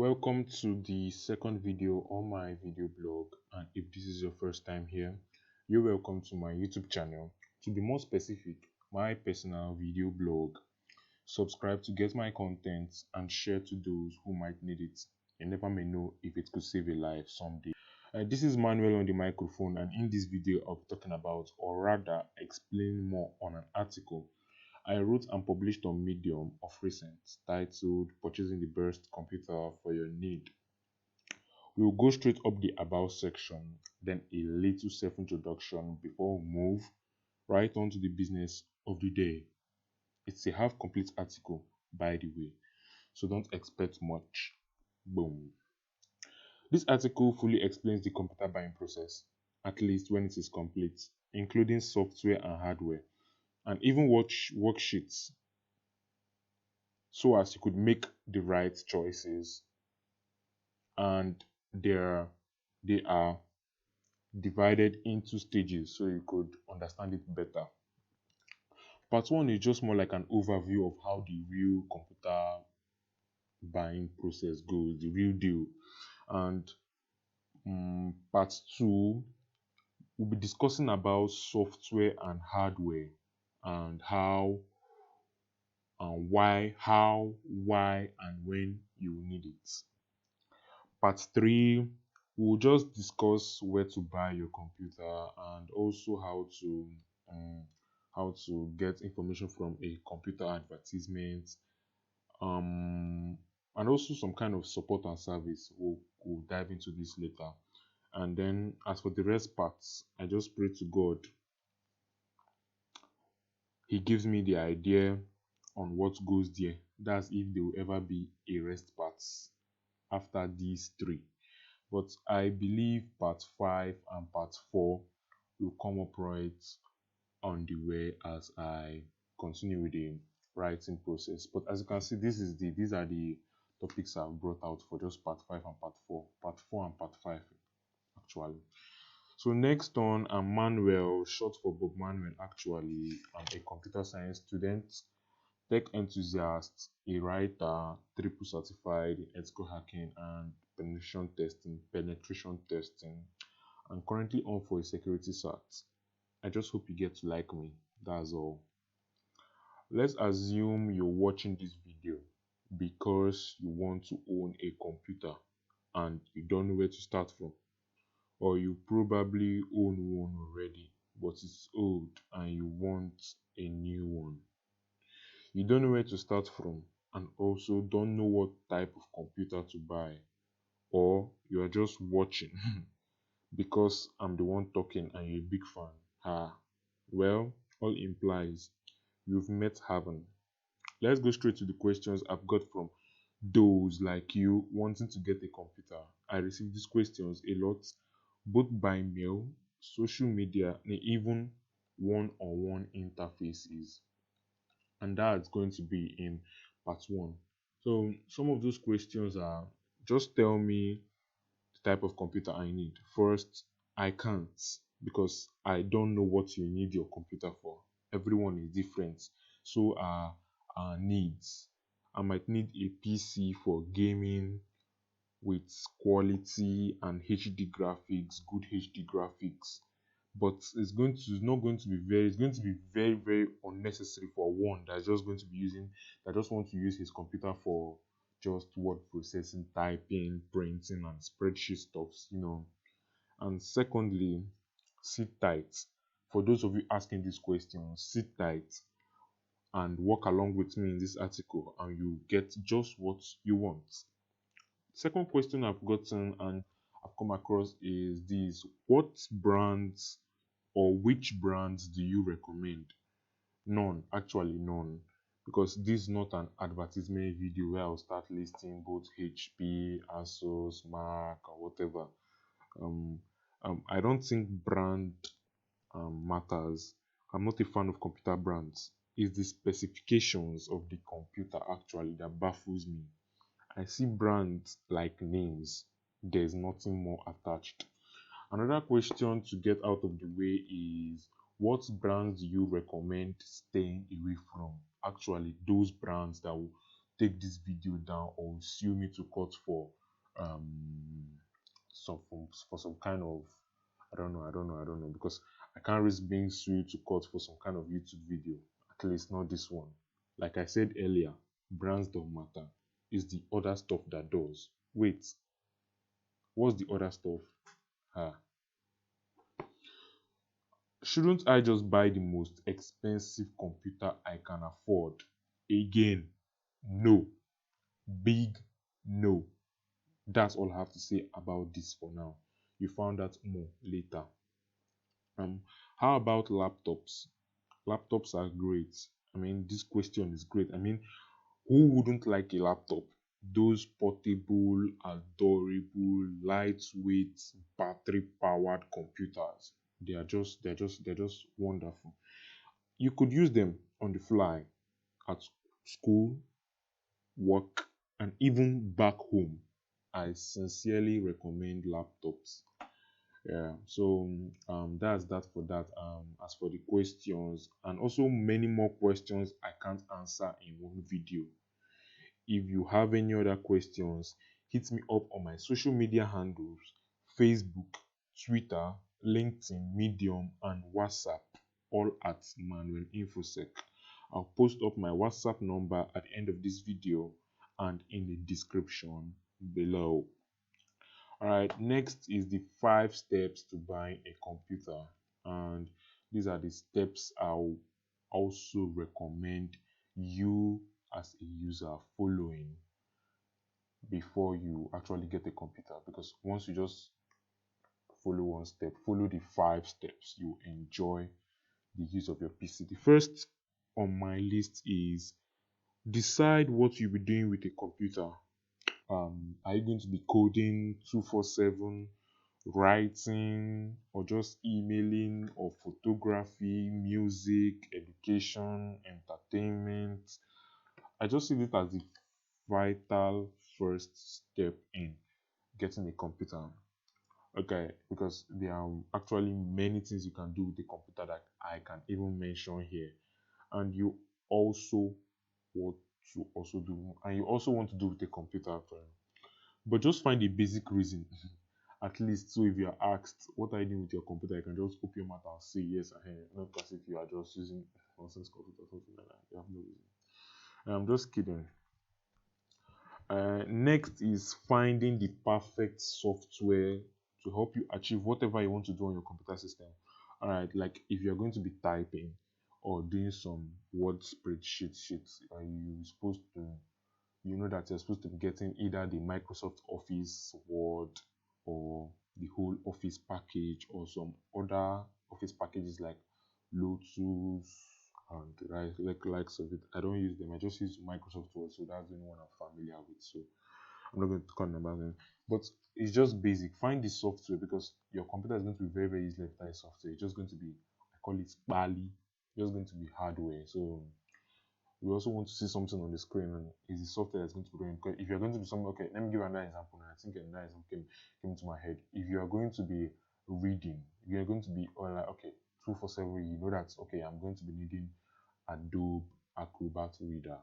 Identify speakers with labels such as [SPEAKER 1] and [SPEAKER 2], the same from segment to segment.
[SPEAKER 1] Welcome to the second video on my video blog, and if this is your first time here, you're welcome to my YouTube channel. To be more specific, my personal video blog. Subscribe to get my content and share to those who might need it. You never may know if it could save a life someday. This is Manuel on the microphone, and in this video I'll be talking about, or rather explaining more on an article I wrote and published on Medium of recent, titled Purchasing the Best Computer for Your Need. We will go straight up the About section, then a little self-introduction before we move right on to the business of the day. It's a half-complete article, by the way, so don't expect much. Boom. This article fully explains the computer buying process, at least when it is complete, including software and hardware, and even worksheets so as you could make the right choices. And they are divided into stages so you could understand it better. Part 1 is just more like an overview of how the real computer buying process goes, the real deal. And part 2, we'll be discussing about software and hardware and how and why, and when you need it. Part 3, we'll just discuss where to buy your computer and also how to get information from a computer advertisement, and also some kind of support and service. We'll dive into this later. And then as for the rest parts, I just pray to God He gives me the idea on what goes there. That's if there will ever be a rest parts after these 3. But I believe part 5 and part 4 will come up right on the way as I continue with the writing process. But as you can see, these are the topics I've brought out for just part 5 and part 4. Part 4 and part 5 actually. So next on, I'm Manuel, short for Bob Manuel. Actually, I'm a computer science student, tech enthusiast, a writer, triple certified in ethical hacking and penetration testing. I'm currently on for a security cert. I just hope you get to like me. That's all. Let's assume you're watching this video because you want to own a computer and you don't know where to start from. Or you probably own one already, but it's old and you want a new one. You don't know where to start from and also don't know what type of computer to buy, or you are just watching because I'm the one talking and you're a big fan. Well, all implies you've met heaven. Let's go straight to the questions I've got from those like you wanting to get a computer. I receive these questions a lot, both by mail, social media, and even one-on-one interfaces. And that's going to be in part 1. So some of those questions are, just tell me the type of computer I need. First, I can't, because I don't know what you need your computer for. Everyone is different. So are our needs. I might need a PC for gaming with quality and HD graphics, good HD graphics. But it's not going to be very, very unnecessary for one that's just going to be that just want to use his computer for just word processing, typing, printing, and spreadsheet stuffs. And secondly, sit tight. For those of you asking these questions, sit tight and walk along with me in this article and you get just what you want. Second question I've gotten and I've come across is this: what brands or which brands do you recommend? None, actually none, because this is not an advertisement video where I'll start listing both HP, Asus, Mac, or whatever. I don't think brand matters. I'm not a fan of computer brands. It's the specifications of the computer actually that baffles me. I see brands like names. There's nothing more attached. Another question to get out of the way is, what brands do you recommend staying away from? Actually, those brands that will take this video down or sue me to court for um for some kind of, I don't know, because I can't risk being sued to court for some kind of YouTube video. At least not this one. Like I said earlier, brands don't matter. It's the other stuff that does. Wait, what's the other stuff? Ah, shouldn't I just buy the most expensive computer I can afford? Again, no. Big no. That's all I have to say about this for now. You found out more later. Um, how about laptops? Laptops are great. I mean, this question is great. I mean, who wouldn't like a laptop? Those portable, adorable, lightweight, battery-powered computers. They're just wonderful. You could use them on the fly at school, work, and even back home. I sincerely recommend laptops. Yeah, so that's that for that. As for the questions, and also many more questions I can't answer in one video. If you have any other questions, hit me up on my social media handles: Facebook, Twitter, LinkedIn, Medium, and WhatsApp, all at Manuel InfoSec. I'll post up my WhatsApp number at the end of this video and in the description below. Alright, next is the 5 steps to buying a computer, and these are the steps I'll also recommend you as a user following before you actually get a computer, because once you just follow one step, follow the 5 steps, you enjoy the use of your PC. The first on my list is decide what you'll be doing with a computer. Are you going to be coding 247, writing, or just emailing, or photography, music, education, entertainment? I just see it as the vital first step in getting a computer. Okay, because there are actually many things you can do with the computer that I can even mention here. And you also want you also want to do with a computer actually. But just find a basic reason. At least, so if you are asked what are you doing with your computer, you can just open your mouth and say yes and hey, not as if you are just using nonsense computer or something like that. You have no reason. I'm just kidding. Next is finding the perfect software to help you achieve whatever you want to do on your computer system. All right, like if you're going to be typing or doing some word spreadsheet sheets, are you supposed to, you know that you're supposed to be getting either the Microsoft Office Word or the whole Office package or some other Office packages like Lotus and likes of it. I don't use them. I just use Microsoft Word, so that's the only one I'm familiar with. So I'm not going to talk about them. But it's just basic. Find the software, because your computer is going to be very, very easy without software. It's just going to be, I call it Bali, just going to be hardware. So we also want to see something on the screen, and is the software that's going to be doing. Because if you're going to be something, okay, let me give another example now. I think another example came to my head. If you are going to be reading, if you're going to be like, okay, 247, you know that, okay, I'm going to be needing Adobe Acrobat Reader.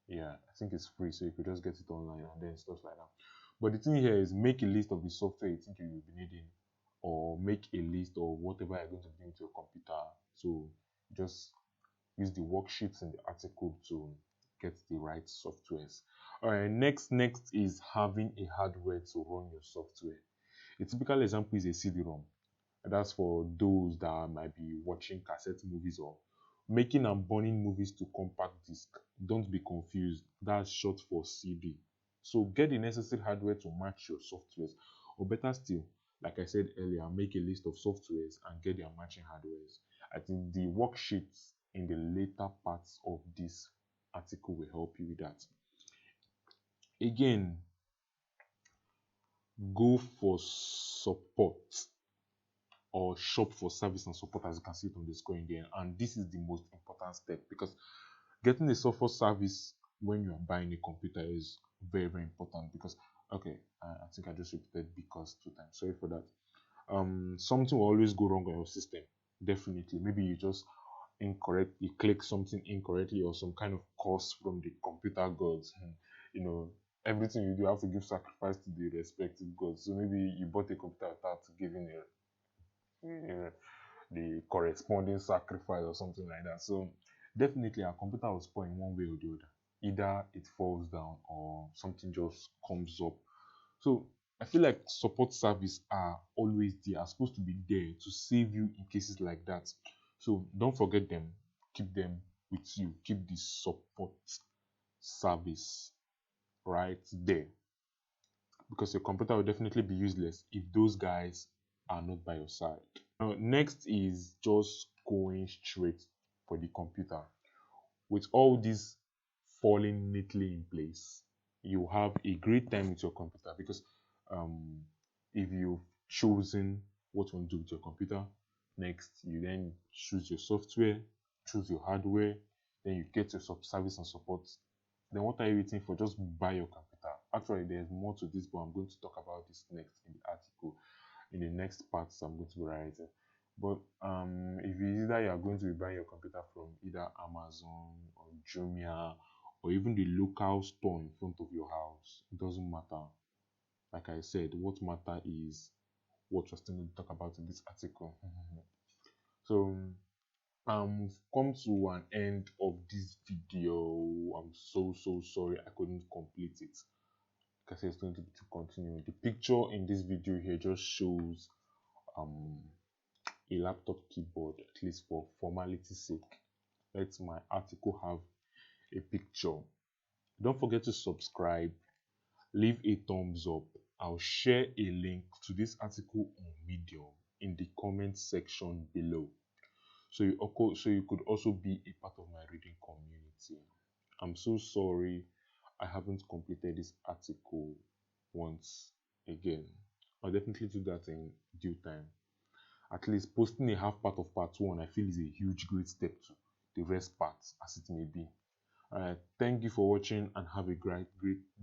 [SPEAKER 1] Yeah, I think it's free, so you could just get it online and then stuff like that. But the thing here is, make a list of the software you think you will be needing, or make a list of whatever you're going to do with your computer. So just use the worksheets in the article to get the right softwares. All right, next is having a hardware to run your software. A typical example is a CD-ROM. That's for those that might be watching cassette movies or making and burning movies to compact disc. Don't be confused. That's short for CD. So get the necessary hardware to match your softwares. Or better still, like I said earlier, make a list of softwares and get their matching hardwares. I think the worksheets in the later parts of this article will help you with that. Again, go for support or shop for service and support, as you can see it on the screen there. And this is the most important step, because getting a support service when you are buying a computer is very, very important. Because okay, I think I just repeated because 2 times, sorry for that. Something will always go wrong on your system, definitely. Maybe you just incorrect, you click something incorrectly, or some kind of curse from the computer gods. You know, everything you do, you have to give sacrifice to the respective gods. So maybe you bought a computer without giving the corresponding sacrifice or something like that. So definitely our computer will spoil in one way or the other. Either it falls down or something just comes up. So I feel like support service are always there, are supposed to be there to save you in cases like that. So don't forget them, keep them with you, keep the support service right there, because your computer will definitely be useless if those guys are not by your side. Now, next is just going straight for the computer. With all this falling neatly in place, you have a great time with your computer, because um, if you've chosen what you want to do with your computer, next you then choose your software, choose your hardware, then you get your service and support. Then what are you waiting for? Just buy your computer. Actually, there's more to this, but I'm going to talk about this next in the article, in the next parts I'm going to be writing. But if you either you are going to be buying your computer from either Amazon or Jumia or even the local store in front of your house, it doesn't matter. Like I said, what matter is what we're still going to talk about in this article. So we've come to an end of this video. I'm so sorry I couldn't complete it, because it's going to continue. The picture in this video here just shows um a laptop keyboard, at least for formality's sake. Let my article have a picture. Don't forget to subscribe, leave a thumbs up. I'll share a link to this article on Medium in the comment section below, so you could also be a part of my reading community. I'm so sorry I haven't completed this article once again. I'll definitely do that in due time. At least posting a half part of part one, I feel, is a huge great step to the rest parts, as it may be. Alright, thank you for watching and have a great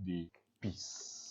[SPEAKER 1] day. Peace.